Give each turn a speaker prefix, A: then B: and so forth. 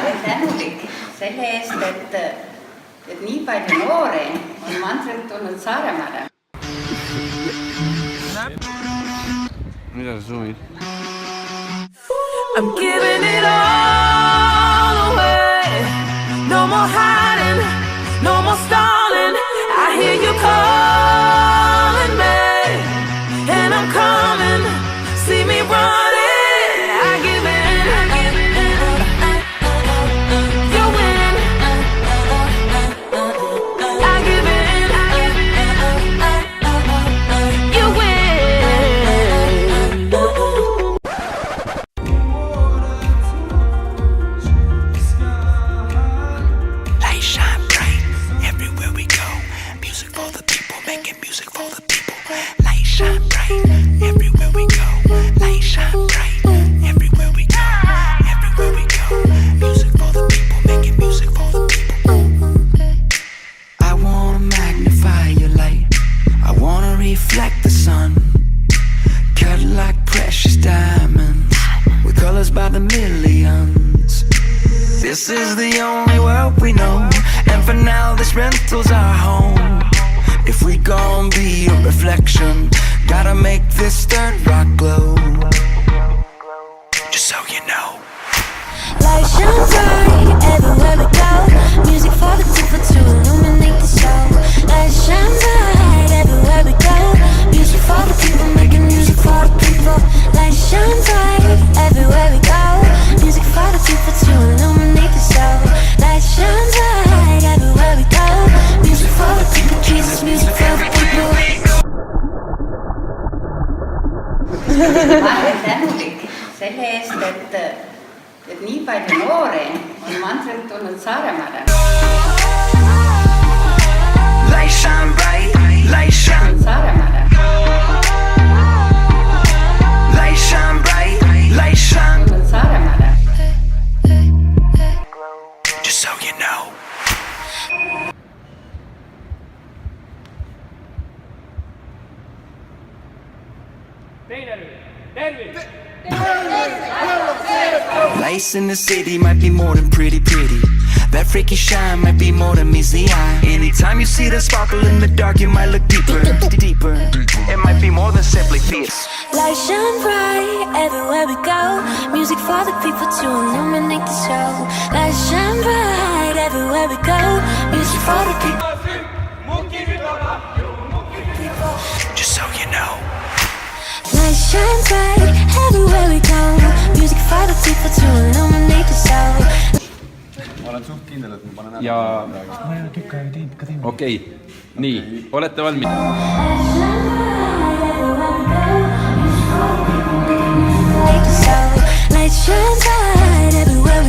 A: olen tänulik selle eest, et nii palju noori on mandrilt tulnud Saaremaale.
B: Mida sa suvid?
C: I'm giving it all away. No more hiding, no more stalling. I hear you calling me, and I'm coming. See me running. I give in. You win. I give in. You win.
D: Light shine bright everywhere we go. Music for the people, making music for the people. Light shine bright everywhere we go. Light shine bright everywhere we go. Everywhere we go. Music for the people, making music for the people. I wanna magnify your light. I wanna reflect the sun. Cut like precious diamonds with colors by the millions. This is the only world we know, and for now this rental's our home. If we gon' be a reflection, gotta make this third rock glow. Just so you know.
E: Light shine bright everywhere we go. Music for the people to illuminate the show. Light shine bright everywhere we go. Music for the people, making music for the people. Light shine bright everywhere we go. Music for the people to illuminate the show. Light shine bright everywhere we go. Music for the people, Jesus, music for the people.
A: Ma olen tänulik selle eest, et nii palju noori on mandrilt tulnud Saaremaale.
D: Light shine bright, light shine,
A: Saaremaale.
D: light shine bright, light shine.
A: Tulnud Saaremaale.
D: Just so you know. Lights in the city might be more than pretty. That freaky shine might be more than meets the eye. Anytime you see the sparkle in the dark, you might look deeper. It might be more than simply fierce.
E: Light shine bright everywhere we go. Music for the people to illuminate the show. Light shine bright everywhere we go. Music for the people.
D: Just so you know.
E: Light shine bright everywhere we go. Music for the people to illuminate the show.
B: Ma olen suht kindel, et ma panen ära.
F: Ja okei, nii, olete valmis?
E: Light shine bright everywhere